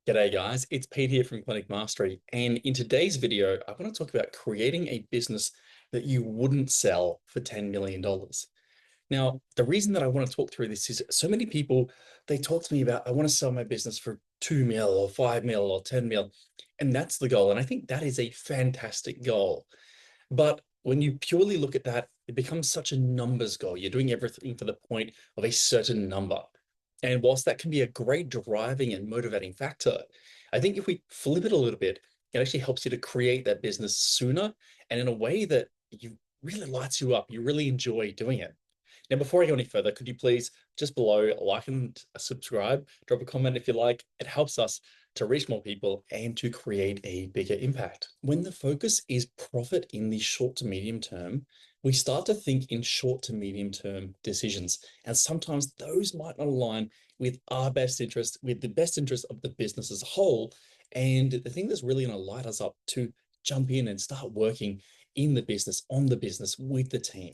G'day guys, it's Pete here from Clinic Mastery, and in today's video, I want to talk about creating a business that you wouldn't sell for $10 million. Now, the reason that I want to talk through this is so many people, they talk to me about, I want to sell my business for 2 mil or 5 mil or 10 mil, and that's the goal. And I think that is a fantastic goal. But when you purely look at that, it becomes such a numbers goal. You're doing everything for the point of a certain number. And whilst that can be a great driving and motivating factor, I think if we flip it a little bit, it actually helps you to create that business sooner and in a way that you really lights you up. You really enjoy doing it. Now, before I go any further, could you please just below like and subscribe, drop a comment if you like. It helps us to reach more people and to create a bigger impact. When the focus is profit in the short to medium term, we start to think in short to medium term decisions. And sometimes those might not align with our best interest, with the best interest of the business as a whole. And the thing that's really going to light us up to jump in and start working in the business, on the business, with the team.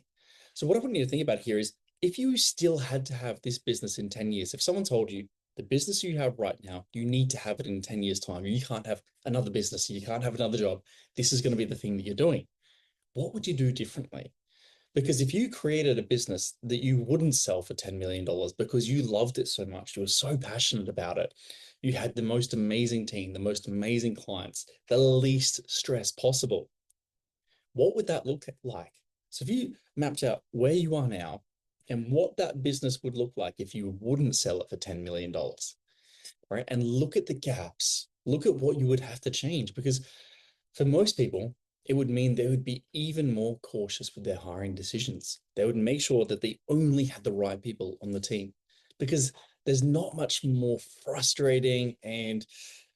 So what I want you to think about here is if you still had to have this business in 10 years, if someone told you the business you have right now, you need to have it in 10 years' time, you can't have another business, you can't have another job, this is going to be the thing that you're doing, what would you do differently? Because if you created a business that you wouldn't sell for $10 million because you loved it so much, you were so passionate about it, you had the most amazing team, the most amazing clients, the least stress possible, what would that look like? So if you mapped out where you are now and what that business would look like if you wouldn't sell it for $10 million, right? And look at the gaps, look at what you would have to change because for most people, it would mean they would be even more cautious with their hiring decisions. They would make sure that they only had the right people on the team because there's not much more frustrating and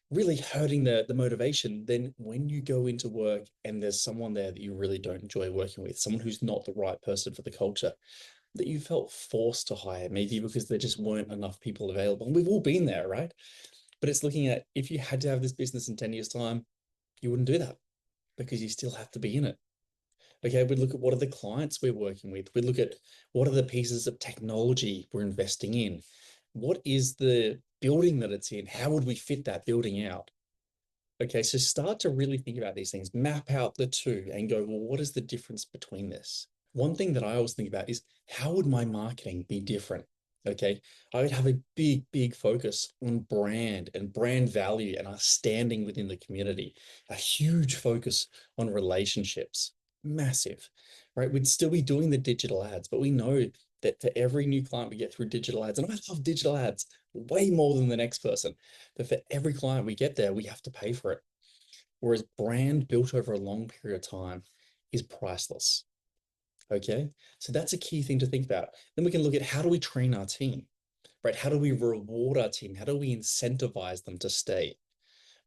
really hurting the motivation than when you go into work and there's someone there that you really don't enjoy working with, someone who's not the right person for the culture that you felt forced to hire, maybe because there just weren't enough people available. And we've all been there, right? But it's looking at if you had to have this business in 10 years' time, you wouldn't do that because you still have to be in it. Okay, we'd look at what are the clients we're working with. We'd look at what are the pieces of technology we're investing in. What is the building that it's in? How would we fit that building out? Okay, so start to really think about these things, map out the two and go, well, what is the difference between this? One thing that I always think about is how would my marketing be different? Okay, I would have a big focus on brand and brand value and our standing within the community, a huge focus on relationships, massive, right? We'd still be doing the digital ads, but we know that for every new client we get through digital ads, and I love digital ads way more than the next person, but for every client we get there, we have to pay for it. Whereas brand built over a long period of time is priceless. Okay, so that's a key thing to think about. Then we can look at how do we train our team, right? How do we reward our team? How do we incentivize them to stay?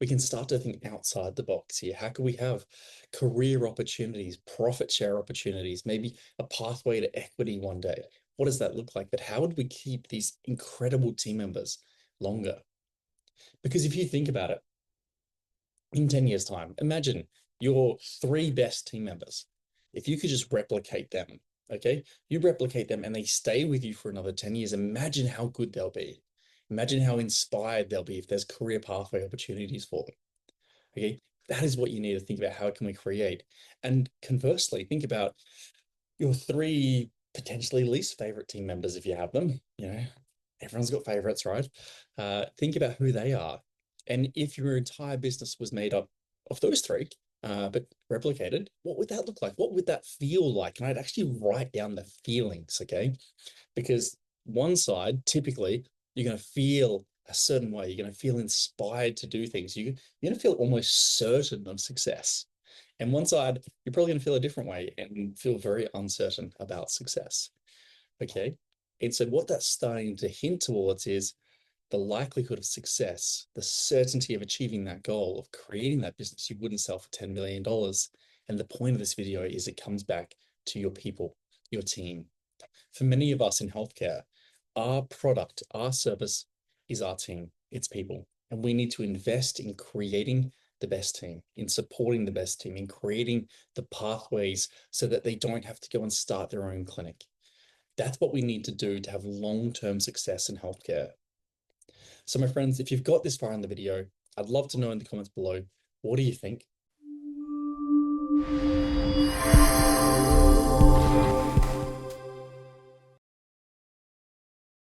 We can start to think outside the box here. How can we have career opportunities, profit share opportunities, maybe a pathway to equity one day? What does that look like? But how would we keep these incredible team members longer? Because if you think about it, in 10 years' time, imagine your three best team members. If you could just replicate them, okay? You replicate them and they stay with you for another 10 years. Imagine how good they'll be. Imagine how inspired they'll be if there's career pathway opportunities for them. Okay. That is what you need to think about. How can we create? And conversely, think about your three potentially least favorite team members if you have them. You know, everyone's got favorites, right? Think about who they are. And if your entire business was made up of those three, but replicated, what would that look like? What would that feel like? And I'd actually write down the feelings, okay? Because one side, typically, you're going to feel a certain way. You're going to feel inspired to do things. You're going to feel almost certain of success. And one side, you're probably going to feel a different way and feel very uncertain about success. Okay. And so what that's starting to hint towards is the likelihood of success, the certainty of achieving that goal, of creating that business you wouldn't sell for $10 million. And the point of this video is it comes back to your people, your team. For many of us in healthcare, our product, our service is our team, it's people. And we need to invest in creating the best team, in supporting the best team, in creating the pathways so that they don't have to go and start their own clinic. That's what we need to do to have long-term success in healthcare. So my friends, if you've got this far in the video, I'd love to know in the comments below. What do you think?